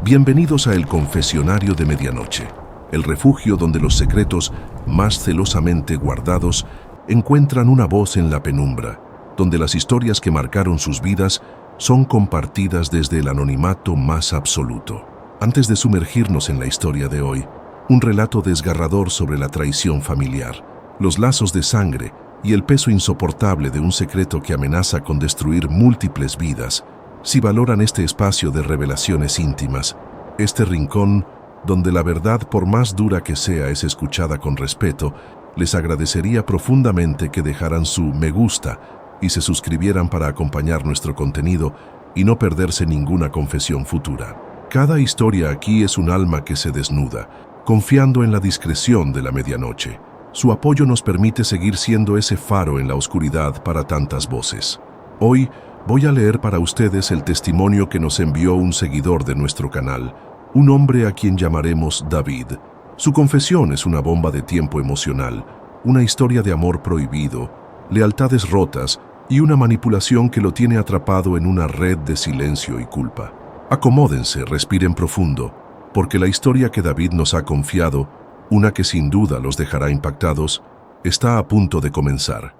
Bienvenidos a El Confesionario de Medianoche, el refugio donde los secretos más celosamente guardados encuentran una voz en la penumbra, donde las historias que marcaron sus vidas son compartidas desde el anonimato más absoluto. Antes de sumergirnos en la historia de hoy, un relato desgarrador sobre la traición familiar, los lazos de sangre y el peso insoportable de un secreto que amenaza con destruir múltiples vidas. Si valoran este espacio de revelaciones íntimas, este rincón donde la verdad, por más dura que sea, es escuchada con respeto, les agradecería profundamente que dejaran su me gusta y se suscribieran para acompañar nuestro contenido y no perderse ninguna confesión futura. Cada historia aquí es un alma que se desnuda, confiando en la discreción de la medianoche. Su apoyo nos permite seguir siendo ese faro en la oscuridad para tantas voces. Hoy voy a leer para ustedes el testimonio que nos envió un seguidor de nuestro canal, un hombre a quien llamaremos David. Su confesión es una bomba de tiempo emocional, una historia de amor prohibido, lealtades rotas y una manipulación que lo tiene atrapado en una red de silencio y culpa. Acomódense, respiren profundo, porque la historia que David nos ha confiado, una que sin duda los dejará impactados, está a punto de comenzar.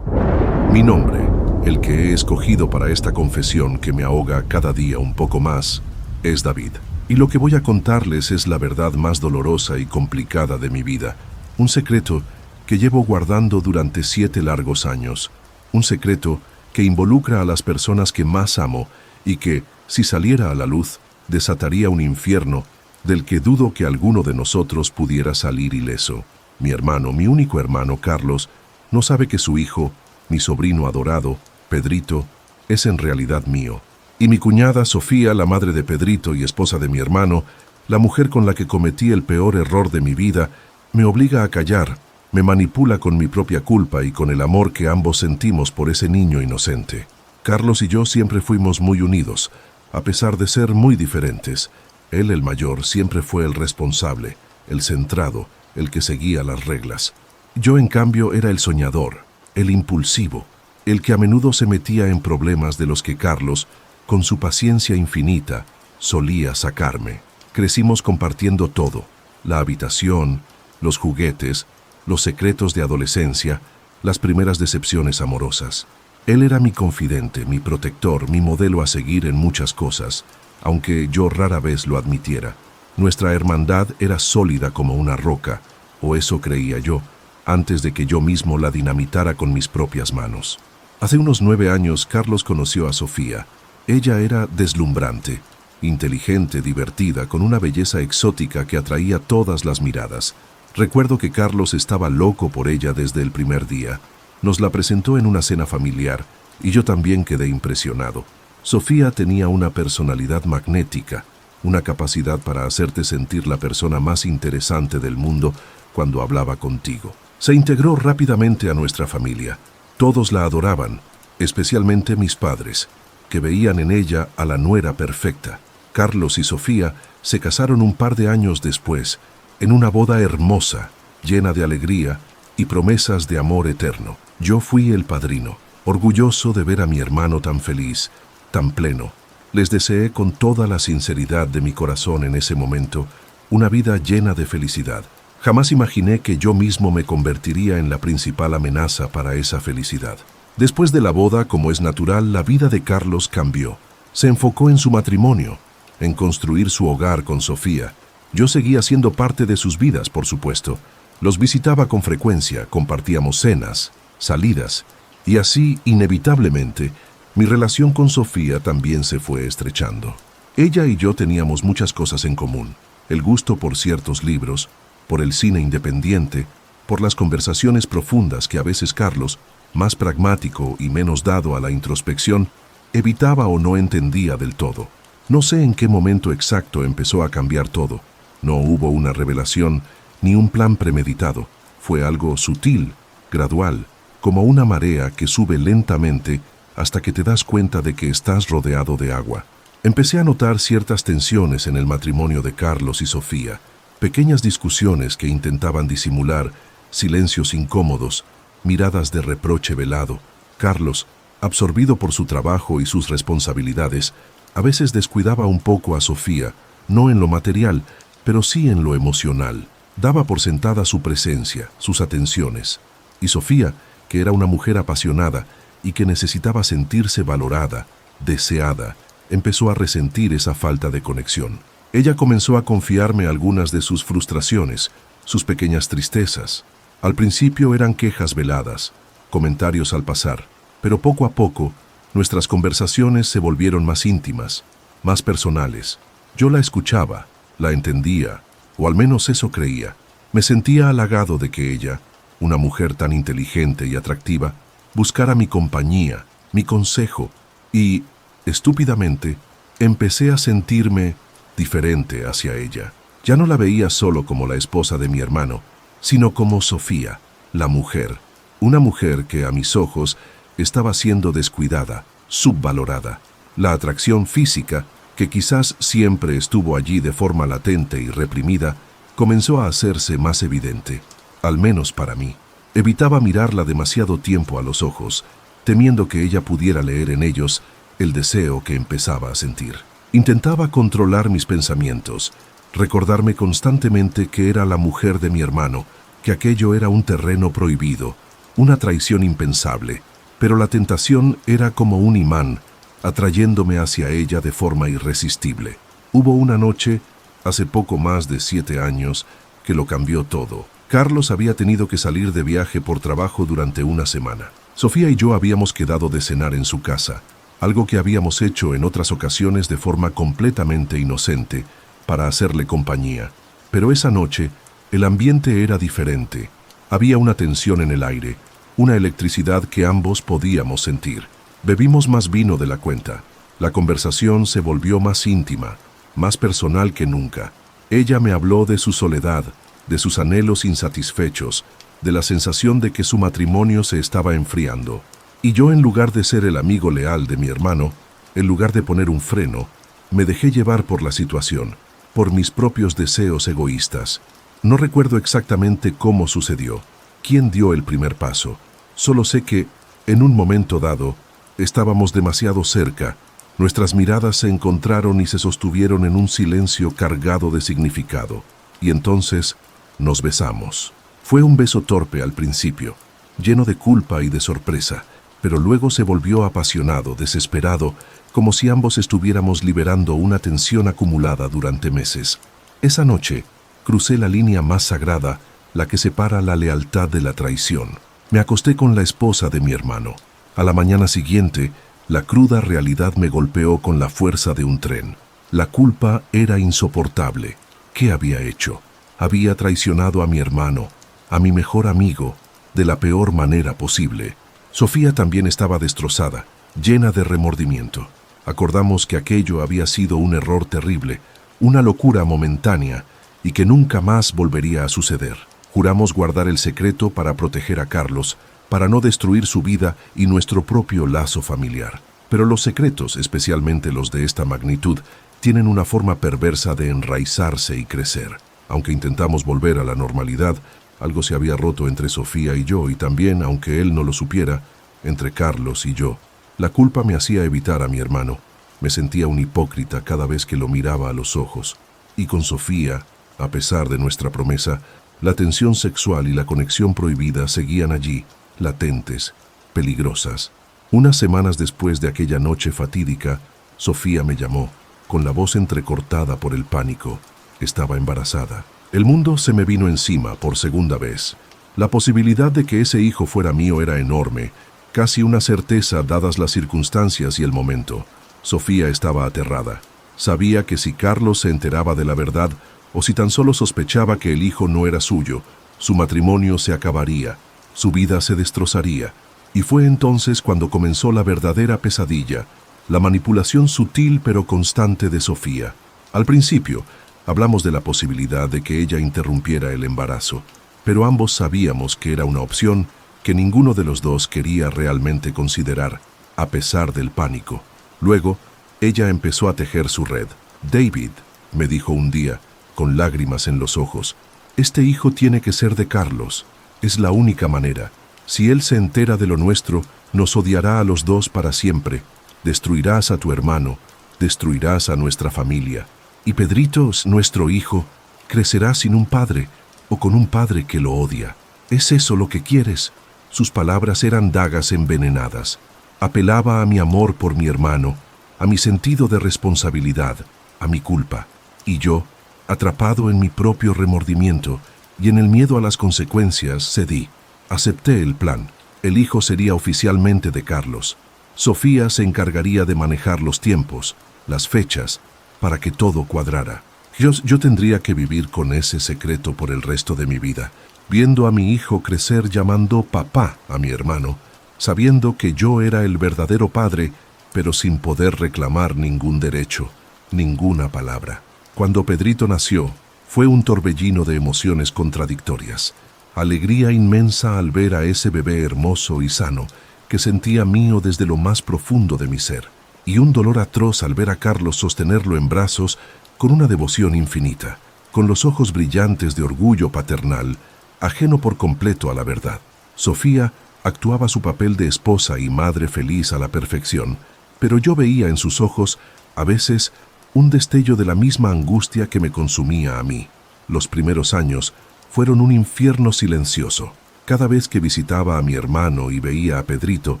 Mi nombre, el que he escogido para esta confesión que me ahoga cada día un poco más, es David. Y lo que voy a contarles es la verdad más dolorosa y complicada de mi vida. Un secreto que llevo guardando durante 7 largos años. Un secreto que involucra a las personas que más amo y que, si saliera a la luz, desataría un infierno del que dudo que alguno de nosotros pudiera salir ileso. Mi hermano, mi único hermano, Carlos, no sabe que su hijo, mi sobrino adorado, Pedrito, es en realidad mío. Y mi cuñada Sofía, la madre de Pedrito y esposa de mi hermano, la mujer con la que cometí el peor error de mi vida, me obliga a callar, me manipula con mi propia culpa y con el amor que ambos sentimos por ese niño inocente. Carlos y yo siempre fuimos muy unidos, a pesar de ser muy diferentes. Él, el mayor, siempre fue el responsable, el centrado, el que seguía las reglas. Yo, en cambio, era el soñador, el impulsivo, el que a menudo se metía en problemas de los que Carlos, con su paciencia infinita, solía sacarme. Crecimos compartiendo todo, la habitación, los juguetes, los secretos de adolescencia, las primeras decepciones amorosas. Él era mi confidente, mi protector, mi modelo a seguir en muchas cosas, aunque yo rara vez lo admitiera. Nuestra hermandad era sólida como una roca, o eso creía yo, antes de que yo mismo la dinamitara con mis propias manos. Hace unos 9 años, Carlos conoció a Sofía. Ella era deslumbrante, inteligente, divertida, con una belleza exótica que atraía todas las miradas. Recuerdo que Carlos estaba loco por ella desde el primer día. Nos la presentó en una cena familiar y yo también quedé impresionado. Sofía tenía una personalidad magnética, una capacidad para hacerte sentir la persona más interesante del mundo cuando hablaba contigo. Se integró rápidamente a nuestra familia. Todos la adoraban, especialmente mis padres, que veían en ella a la nuera perfecta. Carlos y Sofía se casaron un par de años después, en una boda hermosa, llena de alegría y promesas de amor eterno. Yo fui el padrino, orgulloso de ver a mi hermano tan feliz, tan pleno. Les deseé con toda la sinceridad de mi corazón en ese momento una vida llena de felicidad. Jamás imaginé que yo mismo me convertiría en la principal amenaza para esa felicidad. Después de la boda, como es natural, la vida de Carlos cambió. Se enfocó en su matrimonio, en construir su hogar con Sofía. Yo seguía siendo parte de sus vidas, por supuesto. Los visitaba con frecuencia, compartíamos cenas, salidas, y así, inevitablemente, mi relación con Sofía también se fue estrechando. Ella y yo teníamos muchas cosas en común: el gusto por ciertos libros, por el cine independiente, por las conversaciones profundas que a veces Carlos, más pragmático y menos dado a la introspección, evitaba o no entendía del todo. No sé en qué momento exacto empezó a cambiar todo. No hubo una revelación ni un plan premeditado. Fue algo sutil, gradual, como una marea que sube lentamente hasta que te das cuenta de que estás rodeado de agua. Empecé a notar ciertas tensiones en el matrimonio de Carlos y Sofía, pequeñas discusiones que intentaban disimular, silencios incómodos, miradas de reproche velado. Carlos, absorbido por su trabajo y sus responsabilidades, A veces descuidaba un poco a Sofía, no en lo material, pero sí en lo emocional. Daba por sentada su presencia, sus atenciones. Y Sofía, que era una mujer apasionada y que necesitaba sentirse valorada, deseada, empezó a resentir esa falta de conexión. Ella comenzó a confiarme algunas de sus frustraciones, sus pequeñas tristezas. Al principio eran quejas veladas, comentarios al pasar, pero poco a poco nuestras conversaciones se volvieron más íntimas, más personales. Yo la escuchaba, la entendía, o al menos eso creía. Me sentía halagado de que ella, una mujer tan inteligente y atractiva, buscara mi compañía, mi consejo, y, estúpidamente, empecé a sentirme diferente hacia ella. Ya no la veía solo como la esposa de mi hermano, sino como Sofía, la mujer, una mujer que a mis ojos estaba siendo descuidada, subvalorada. La atracción física, que quizás siempre estuvo allí de forma latente y reprimida, comenzó a hacerse más evidente, al menos para mí. Evitaba mirarla demasiado tiempo a los ojos, temiendo que ella pudiera leer en ellos el deseo que empezaba a sentir. Intentaba controlar mis pensamientos, recordarme constantemente que era la mujer de mi hermano, que aquello era un terreno prohibido, una traición impensable, pero la tentación era como un imán, atrayéndome hacia ella de forma irresistible. Hubo una noche, hace poco más de 7 años, que lo cambió todo. Carlos había tenido que salir de viaje por trabajo durante una semana. Sofía y yo habíamos quedado de cenar en su casa, algo que habíamos hecho en otras ocasiones de forma completamente inocente, para hacerle compañía. Pero esa noche, el ambiente era diferente. Había una tensión en el aire, una electricidad que ambos podíamos sentir. Bebimos más vino de la cuenta. La conversación se volvió más íntima, más personal que nunca. Ella me habló de su soledad, de sus anhelos insatisfechos, de la sensación de que su matrimonio se estaba enfriando. Y yo, en lugar de ser el amigo leal de mi hermano, en lugar de poner un freno, me dejé llevar por la situación, por mis propios deseos egoístas. No recuerdo exactamente cómo sucedió, quién dio el primer paso. Solo sé que, en un momento dado, estábamos demasiado cerca. Nuestras miradas se encontraron y se sostuvieron en un silencio cargado de significado. Y entonces nos besamos. Fue un beso torpe al principio, lleno de culpa y de sorpresa, pero luego se volvió apasionado, desesperado, como si ambos estuviéramos liberando una tensión acumulada durante meses. Esa noche, crucé la línea más sagrada, la que separa la lealtad de la traición. Me acosté con la esposa de mi hermano. A la mañana siguiente, la cruda realidad me golpeó con la fuerza de un tren. La culpa era insoportable. ¿Qué había hecho? Había traicionado a mi hermano, a mi mejor amigo, de la peor manera posible. Sofía también estaba destrozada, llena de remordimiento. Acordamos que aquello había sido un error terrible, una locura momentánea, y que nunca más volvería a suceder. Juramos guardar el secreto para proteger a Carlos, para no destruir su vida y nuestro propio lazo familiar. Pero los secretos, especialmente los de esta magnitud, tienen una forma perversa de enraizarse y crecer. Aunque intentamos volver a la normalidad, algo se había roto entre Sofía y yo, y también, aunque él no lo supiera, entre Carlos y yo. La culpa me hacía evitar a mi hermano. Me sentía un hipócrita cada vez que lo miraba a los ojos. Y con Sofía, a pesar de nuestra promesa, la tensión sexual y la conexión prohibida seguían allí, latentes, peligrosas. Unas semanas después de aquella noche fatídica, Sofía me llamó, con la voz entrecortada por el pánico. Estaba embarazada. El mundo se me vino encima por segunda vez. La posibilidad de que ese hijo fuera mío era enorme, casi una certeza dadas las circunstancias y el momento. Sofía estaba aterrada. Sabía que si Carlos se enteraba de la verdad, o si tan solo sospechaba que el hijo no era suyo, su matrimonio se acabaría, su vida se destrozaría. Y fue entonces cuando comenzó la verdadera pesadilla, la manipulación sutil pero constante de Sofía. Al principio, hablamos de la posibilidad de que ella interrumpiera el embarazo, pero ambos sabíamos que era una opción que ninguno de los dos quería realmente considerar, a pesar del pánico. Luego, ella empezó a tejer su red. «David», me dijo un día, con lágrimas en los ojos, «este hijo tiene que ser de Carlos. Es la única manera. Si él se entera de lo nuestro, nos odiará a los dos para siempre. Destruirás a tu hermano, destruirás a nuestra familia. Y Pedrito, nuestro hijo, crecerá sin un padre o con un padre que lo odia. ¿Es eso lo que quieres? Sus palabras eran dagas envenenadas. Apelaba a mi amor por mi hermano, a mi sentido de responsabilidad, a mi culpa. Y yo, atrapado en mi propio remordimiento y en el miedo a las consecuencias, cedí. Acepté el plan. El hijo sería oficialmente de Carlos. Sofía se encargaría de manejar los tiempos, las fechas, para que todo cuadrara. Yo tendría que vivir con ese secreto por el resto de mi vida, viendo a mi hijo crecer llamando papá a mi hermano, sabiendo que yo era el verdadero padre, pero sin poder reclamar ningún derecho, ninguna palabra. Cuando Pedrito nació, fue un torbellino de emociones contradictorias. Alegría inmensa al ver a ese bebé hermoso y sano, que sentía mío desde lo más profundo de mi ser, y un dolor atroz al ver a Carlos sostenerlo en brazos con una devoción infinita, con los ojos brillantes de orgullo paternal, ajeno por completo a la verdad. Sofía actuaba su papel de esposa y madre feliz a la perfección, pero yo veía en sus ojos, a veces, un destello de la misma angustia que me consumía a mí. Los primeros años fueron un infierno silencioso. Cada vez que visitaba a mi hermano y veía a Pedrito,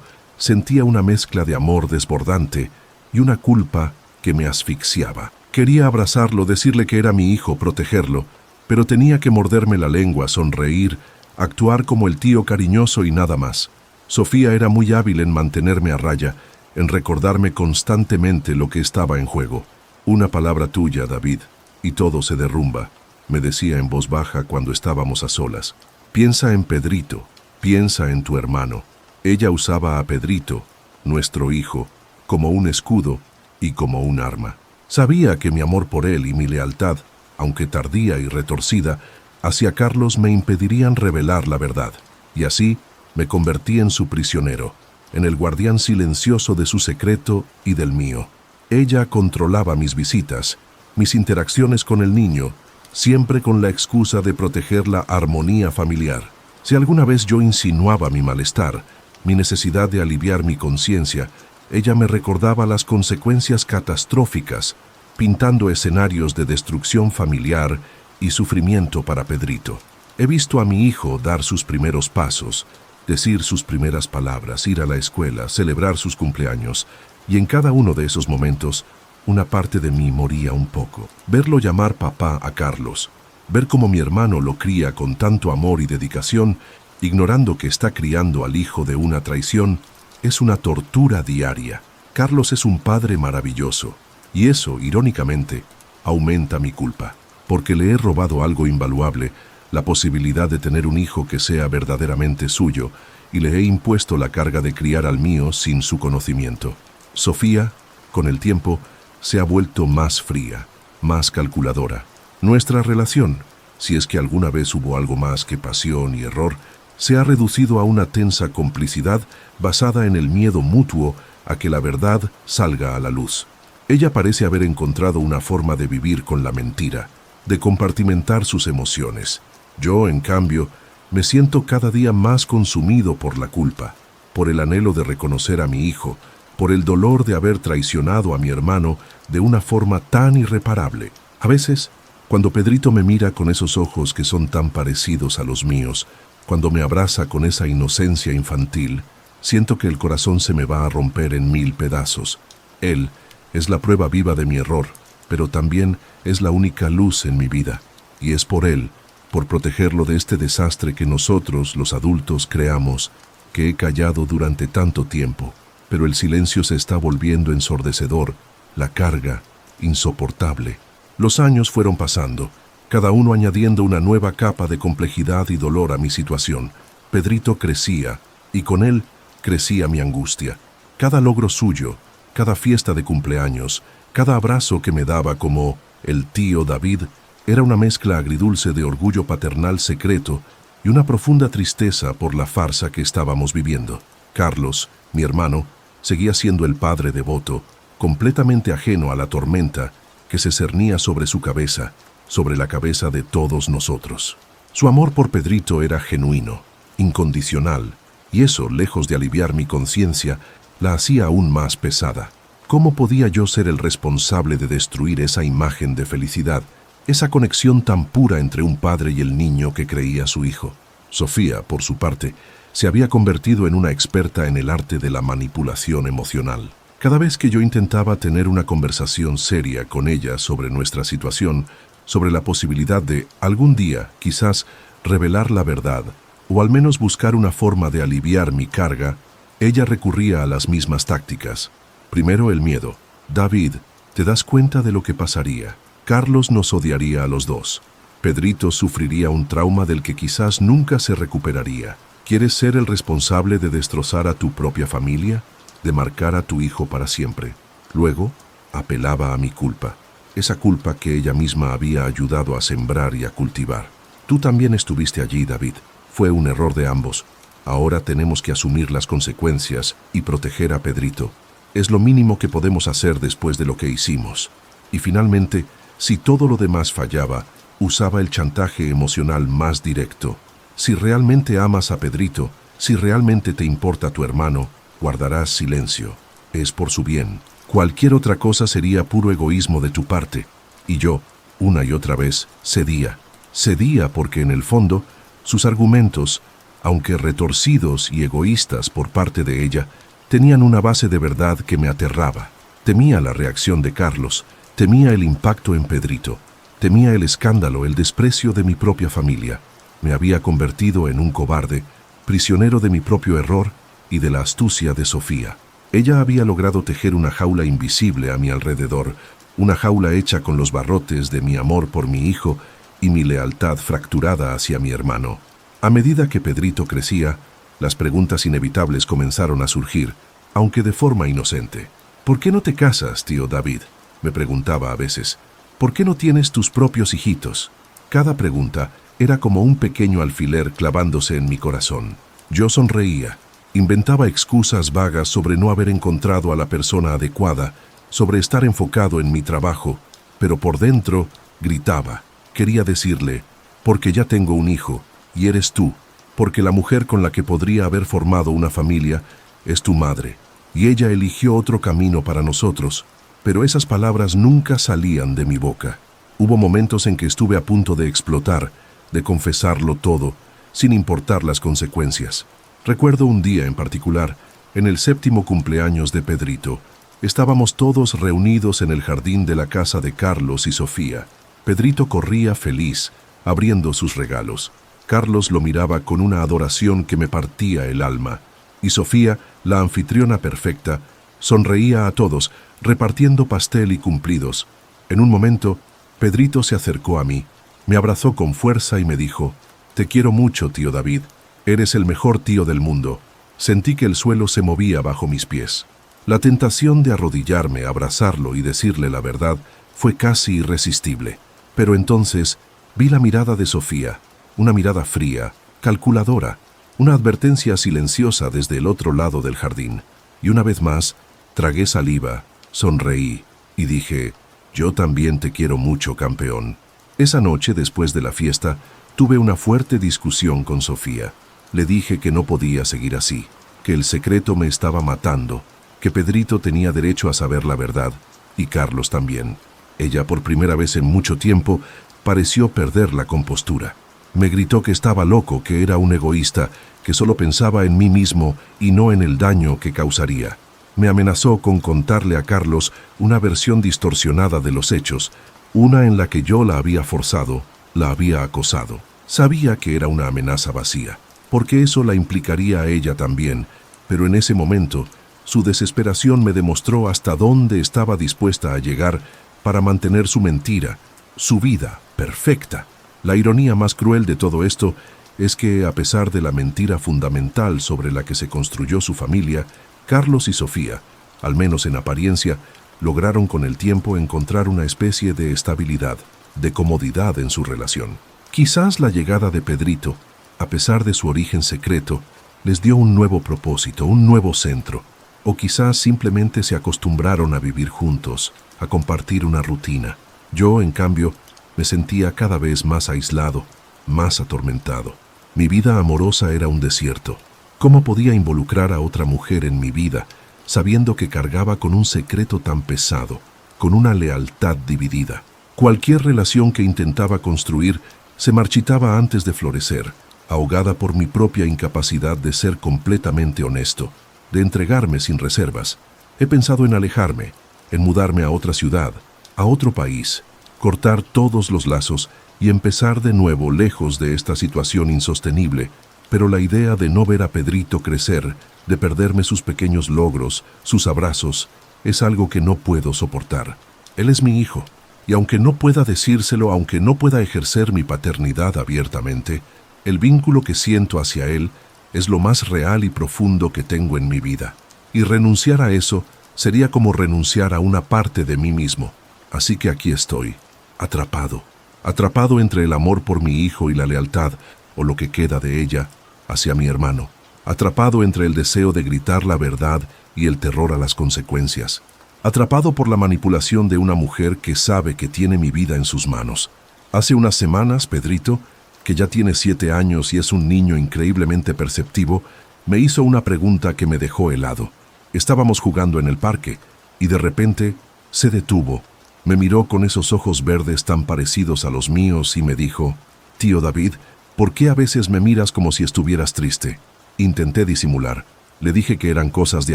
sentía una mezcla de amor desbordante y una culpa que me asfixiaba. Quería abrazarlo, decirle que era mi hijo, protegerlo, pero tenía que morderme la lengua, sonreír, actuar como el tío cariñoso y nada más. Sofía era muy hábil en mantenerme a raya, en recordarme constantemente lo que estaba en juego. Una palabra tuya, David, y todo se derrumba, me decía en voz baja cuando estábamos a solas. Piensa en Pedrito, piensa en tu hermano. Ella usaba a Pedrito, nuestro hijo, como un escudo y como un arma. Sabía que mi amor por él y mi lealtad, aunque tardía y retorcida, hacia Carlos me impedirían revelar la verdad, y así me convertí en su prisionero, en el guardián silencioso de su secreto y del mío. Ella controlaba mis visitas, mis interacciones con el niño, siempre con la excusa de proteger la armonía familiar. Si alguna vez yo insinuaba mi malestar, mi necesidad de aliviar mi conciencia, ella me recordaba las consecuencias catastróficas, pintando escenarios de destrucción familiar y sufrimiento para Pedrito. He visto a mi hijo dar sus primeros pasos, decir sus primeras palabras, ir a la escuela, celebrar sus cumpleaños, y en cada uno de esos momentos, una parte de mí moría un poco. Verlo llamar papá a Carlos, ver cómo mi hermano lo cría con tanto amor y dedicación, ignorando que está criando al hijo de una traición, es una tortura diaria. Carlos es un padre maravilloso, y eso, irónicamente, aumenta mi culpa, porque le he robado algo invaluable, la posibilidad de tener un hijo que sea verdaderamente suyo, y le he impuesto la carga de criar al mío sin su conocimiento. Sofía, con el tiempo, se ha vuelto más fría, más calculadora. Nuestra relación, si es que alguna vez hubo algo más que pasión y error, se ha reducido a una tensa complicidad basada en el miedo mutuo a que la verdad salga a la luz. Ella parece haber encontrado una forma de vivir con la mentira, de compartimentar sus emociones. Yo, en cambio, me siento cada día más consumido por la culpa, por el anhelo de reconocer a mi hijo, por el dolor de haber traicionado a mi hermano de una forma tan irreparable. A veces, cuando Pedrito me mira con esos ojos que son tan parecidos a los míos, cuando me abraza con esa inocencia infantil, siento que el corazón se me va a romper en 1000 pedazos. Él es la prueba viva de mi error, pero también es la única luz en mi vida. Y es por él, por protegerlo de este desastre que nosotros, los adultos, creamos, que he callado durante tanto tiempo. Pero el silencio se está volviendo ensordecedor, la carga, insoportable. Los años fueron pasando, cada uno añadiendo una nueva capa de complejidad y dolor a mi situación. Pedrito crecía, y con él crecía mi angustia. Cada logro suyo, cada fiesta de cumpleaños, cada abrazo que me daba como el tío David, era una mezcla agridulce de orgullo paternal secreto y una profunda tristeza por la farsa que estábamos viviendo. Carlos, mi hermano, seguía siendo el padre devoto, completamente ajeno a la tormenta que se cernía sobre su cabeza, sobre la cabeza de todos nosotros. Su amor por Pedrito era genuino, incondicional, y eso, lejos de aliviar mi conciencia, la hacía aún más pesada. ¿Cómo podía yo ser el responsable de destruir esa imagen de felicidad, esa conexión tan pura entre un padre y el niño que creía su hijo? Sofía, por su parte, se había convertido en una experta en el arte de la manipulación emocional. Cada vez que yo intentaba tener una conversación seria con ella sobre nuestra situación, sobre la posibilidad de, algún día, quizás, revelar la verdad, o al menos buscar una forma de aliviar mi carga, ella recurría a las mismas tácticas. Primero el miedo. David, ¿te das cuenta de lo que pasaría? Carlos nos odiaría a los dos. Pedrito sufriría un trauma del que quizás nunca se recuperaría. ¿Quieres ser el responsable de destrozar a tu propia familia? De marcar a tu hijo para siempre. Luego, apelaba a mi culpa. Esa culpa que ella misma había ayudado a sembrar y a cultivar. Tú también estuviste allí, David. Fue un error de ambos. Ahora tenemos que asumir las consecuencias y proteger a Pedrito. Es lo mínimo que podemos hacer después de lo que hicimos. Y finalmente, si todo lo demás fallaba, usaba el chantaje emocional más directo. Si realmente amas a Pedrito, si realmente te importa tu hermano, guardarás silencio. Es por su bien. Cualquier otra cosa sería puro egoísmo de tu parte. Y yo, una y otra vez, cedía. Cedía porque en el fondo, sus argumentos, aunque retorcidos y egoístas por parte de ella, tenían una base de verdad que me aterraba. Temía la reacción de Carlos, temía el impacto en Pedrito, temía el escándalo, el desprecio de mi propia familia. Me había convertido en un cobarde, prisionero de mi propio error y de la astucia de Sofía. Ella había logrado tejer una jaula invisible a mi alrededor, una jaula hecha con los barrotes de mi amor por mi hijo y mi lealtad fracturada hacia mi hermano. A medida que Pedrito crecía, las preguntas inevitables comenzaron a surgir, aunque de forma inocente. ¿Por qué no te casas, tío David?, me preguntaba a veces. ¿Por qué no tienes tus propios hijitos? Cada pregunta era como un pequeño alfiler clavándose en mi corazón. Yo sonreía, inventaba excusas vagas sobre no haber encontrado a la persona adecuada, sobre estar enfocado en mi trabajo, pero por dentro gritaba. Quería decirle, porque ya tengo un hijo, y eres tú, porque la mujer con la que podría haber formado una familia es tu madre, y ella eligió otro camino para nosotros, pero esas palabras nunca salían de mi boca. Hubo momentos en que estuve a punto de explotar, de confesarlo todo, sin importar las consecuencias. Recuerdo un día en particular, en el 7º cumpleaños de Pedrito. Estábamos todos reunidos en el jardín de la casa de Carlos y Sofía. Pedrito corría feliz, abriendo sus regalos. Carlos lo miraba con una adoración que me partía el alma. Y Sofía, la anfitriona perfecta, sonreía a todos, repartiendo pastel y cumplidos. En un momento, Pedrito se acercó a mí, me abrazó con fuerza y me dijo, «Te quiero mucho, tío David. Eres el mejor tío del mundo». Sentí que el suelo se movía bajo mis pies. La tentación de arrodillarme, abrazarlo y decirle la verdad fue casi irresistible. Pero entonces vi la mirada de Sofía, una mirada fría, calculadora, una advertencia silenciosa desde el otro lado del jardín. Y una vez más, tragué saliva, sonreí y dije, «Yo también te quiero mucho, campeón». Esa noche, después de la fiesta, tuve una fuerte discusión con Sofía. Le dije que no podía seguir así, que el secreto me estaba matando, que Pedrito tenía derecho a saber la verdad, y Carlos también. Ella, por primera vez en mucho tiempo, pareció perder la compostura. Me gritó que estaba loco, que era un egoísta, que solo pensaba en mí mismo y no en el daño que causaría. Me amenazó con contarle a Carlos una versión distorsionada de los hechos, una en la que yo la había forzado, la había acosado. Sabía que era una amenaza vacía, porque eso la implicaría a ella también, pero en ese momento, su desesperación me demostró hasta dónde estaba dispuesta a llegar para mantener su mentira, su vida perfecta. La ironía más cruel de todo esto es que, a pesar de la mentira fundamental sobre la que se construyó su familia, Carlos y Sofía, al menos en apariencia, lograron con el tiempo encontrar una especie de estabilidad, de comodidad en su relación. Quizás la llegada de Pedrito, a pesar de su origen secreto, les dio un nuevo propósito, un nuevo centro, o quizás simplemente se acostumbraron a vivir juntos, a compartir una rutina. Yo, en cambio, me sentía cada vez más aislado, más atormentado. Mi vida amorosa era un desierto. ¿Cómo podía involucrar a otra mujer en mi vida sabiendo que cargaba con un secreto tan pesado, con una lealtad dividida. Cualquier relación que intentaba construir se marchitaba antes de florecer, ahogada por mi propia incapacidad de ser completamente honesto, de entregarme sin reservas. He pensado en alejarme, en mudarme a otra ciudad, a otro país, cortar todos los lazos y empezar de nuevo lejos de esta situación insostenible, pero la idea de no ver a Pedrito crecer, de perderme sus pequeños logros, sus abrazos, es algo que no puedo soportar. Él es mi hijo, y aunque no pueda decírselo, aunque no pueda ejercer mi paternidad abiertamente, el vínculo que siento hacia él es lo más real y profundo que tengo en mi vida. Y renunciar a eso sería como renunciar a una parte de mí mismo. Así que aquí estoy, atrapado entre el amor por mi hijo y la lealtad, o lo que queda de ella, hacia mi hermano, atrapado entre el deseo de gritar la verdad y el terror a las consecuencias, atrapado por la manipulación de una mujer que sabe que tiene mi vida en sus manos. Hace unas semanas, Pedrito, que ya tiene 7 años y es un niño increíblemente perceptivo, me hizo una pregunta que me dejó helado. Estábamos jugando en el parque y de repente se detuvo. Me miró con esos ojos verdes tan parecidos a los míos y me dijo: «Tío David, ¿por qué a veces me miras como si estuvieras triste?». Intenté disimular. Le dije que eran cosas de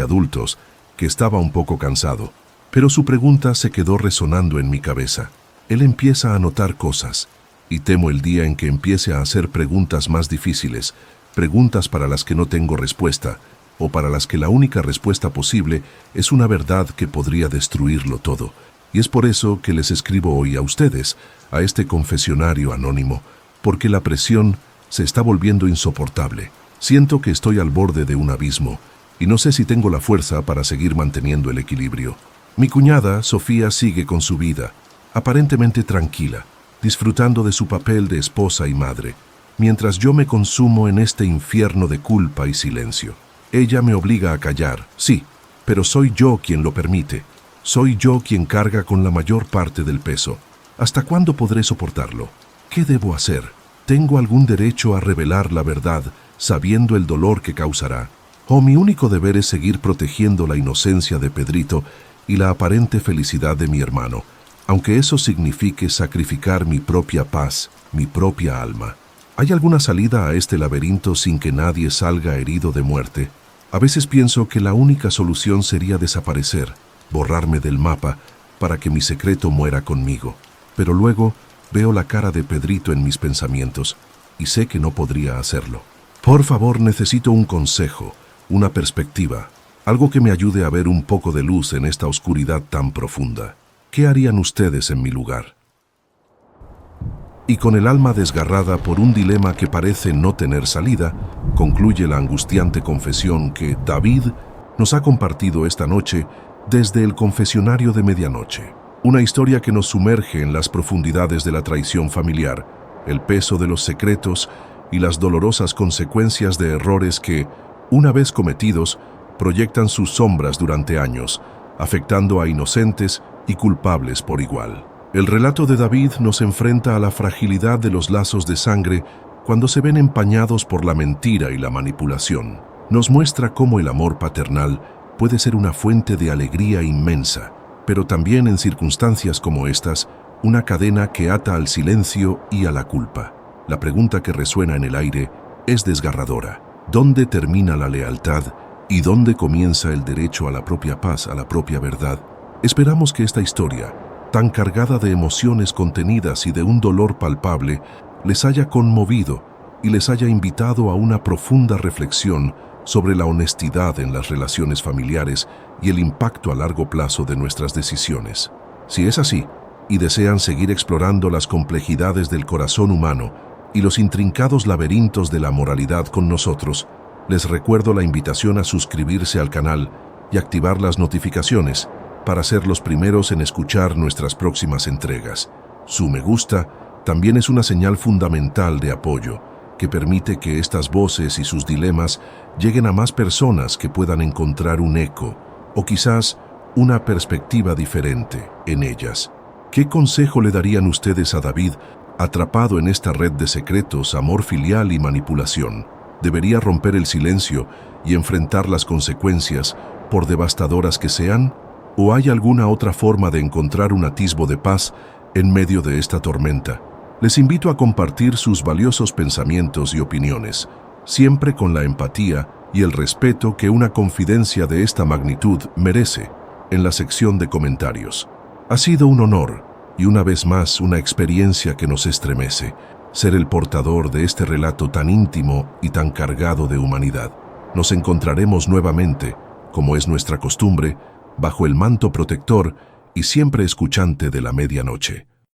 adultos, que estaba un poco cansado. Pero su pregunta se quedó resonando en mi cabeza. Él empieza a notar cosas, y temo el día en que empiece a hacer preguntas más difíciles, preguntas para las que no tengo respuesta, o para las que la única respuesta posible es una verdad que podría destruirlo todo. Y es por eso que les escribo hoy a ustedes, a este confesionario anónimo, porque la presión se está volviendo insoportable. Siento que estoy al borde de un abismo, y no sé si tengo la fuerza para seguir manteniendo el equilibrio. Mi cuñada, Sofía, sigue con su vida, aparentemente tranquila, disfrutando de su papel de esposa y madre, mientras yo me consumo en este infierno de culpa y silencio. Ella me obliga a callar, sí, pero soy yo quien lo permite. Soy yo quien carga con la mayor parte del peso. ¿Hasta cuándo podré soportarlo? ¿Qué debo hacer? ¿Tengo algún derecho a revelar la verdad, sabiendo el dolor que causará? ¿O mi único deber es seguir protegiendo la inocencia de Pedrito y la aparente felicidad de mi hermano, aunque eso signifique sacrificar mi propia paz, mi propia alma? ¿Hay alguna salida a este laberinto sin que nadie salga herido de muerte? A veces pienso que la única solución sería desaparecer, borrarme del mapa, para que mi secreto muera conmigo. Pero luego veo la cara de Pedrito en mis pensamientos y sé que no podría hacerlo. Por favor, necesito un consejo, una perspectiva, algo que me ayude a ver un poco de luz en esta oscuridad tan profunda. ¿Qué harían ustedes en mi lugar? Y con el alma desgarrada por un dilema que parece no tener salida, concluye la angustiante confesión que David nos ha compartido esta noche desde el confesionario de medianoche. Una historia que nos sumerge en las profundidades de la traición familiar, el peso de los secretos y las dolorosas consecuencias de errores que, una vez cometidos, proyectan sus sombras durante años, afectando a inocentes y culpables por igual. El relato de David nos enfrenta a la fragilidad de los lazos de sangre cuando se ven empañados por la mentira y la manipulación. Nos muestra cómo el amor paternal puede ser una fuente de alegría inmensa, pero también en circunstancias como estas, una cadena que ata al silencio y a la culpa. La pregunta que resuena en el aire es desgarradora. ¿Dónde termina la lealtad y dónde comienza el derecho a la propia paz, a la propia verdad? Esperamos que esta historia, tan cargada de emociones contenidas y de un dolor palpable, les haya conmovido y les haya invitado a una profunda reflexión sobre la honestidad en las relaciones familiares y el impacto a largo plazo de nuestras decisiones. Si es así, y desean seguir explorando las complejidades del corazón humano y los intrincados laberintos de la moralidad con nosotros, les recuerdo la invitación a suscribirse al canal y activar las notificaciones para ser los primeros en escuchar nuestras próximas entregas. Su me gusta también es una señal fundamental de apoyo, que permite que estas voces y sus dilemas lleguen a más personas que puedan encontrar un eco, o quizás una perspectiva diferente en ellas. ¿Qué consejo le darían ustedes a David, atrapado en esta red de secretos, amor filial y manipulación? ¿Debería romper el silencio y enfrentar las consecuencias por devastadoras que sean? ¿O hay alguna otra forma de encontrar un atisbo de paz en medio de esta tormenta? Les invito a compartir sus valiosos pensamientos y opiniones, siempre con la empatía y el respeto que una confidencia de esta magnitud merece, en la sección de comentarios. Ha sido un honor y una vez más una experiencia que nos estremece, ser el portador de este relato tan íntimo y tan cargado de humanidad. Nos encontraremos nuevamente, como es nuestra costumbre, bajo el manto protector y siempre escuchante de la medianoche.